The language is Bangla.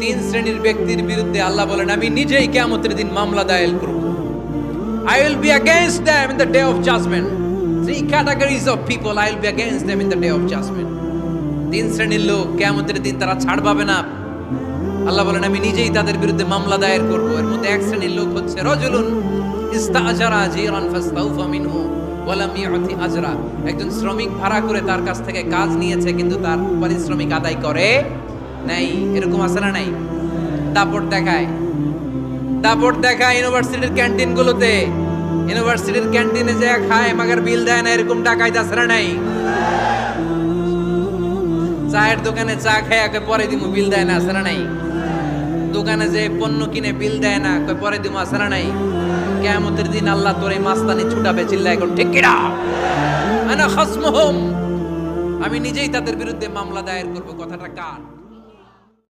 তিন শ্রেণীর ব্যক্তির বিরুদ্ধে আল্লাহ বলেন আমি নিজেই কিয়ামতের দিন মামলা দায়ের করব। I will be against them in the day of judgment. Three categories of people I will be against them in the day of judgment. তিন শ্রেণীর লোক কিয়ামতের দিন তারা ছাড় পাবে না। আল্লাহ বলেন আমি নিজেই তাদের বিরুদ্ধে মামলা দায়ের করব। এর মধ্যে এক শ্রেণীর লোক হচ্ছে রাজুলুন ইস্তাআজারা জিরান ফাস্তাউফা মিনহু ওয়া লাম ইউতি আজরা। একজন শ্রমিক ভাড়া করে তার কাছ থেকে কাজ নিয়েছে কিন্তু তার পারিশ্রমিক আদায় করে নাই। এরকম আছে না নাই? দাপট দেখায় ইউনিভার্সিটির ক্যান্টিনগুলোতে। ইউনিভার্সিটির ক্যান্টিনে যে খায় মাগার বিল দেয় না, এরকম টাকায় আছে না নাই? চায়ের দোকানে চা খায় পরে দিমু বিল দেয় না, আছে না নাই? দোকানে যে পণ্য কিনে বিল দেয় না, পরে দিমু, আছে না নাই? কিয়ামতের দিন আল্লাহ তোর এই মাস্তানি ছুটাবে, চিল্লা এখন ঠিক কিনা? আনা খাসমুহুম, আমি নিজেই তাদের বিরুদ্ধে মামলা দায়ের করব। কথাটা কার?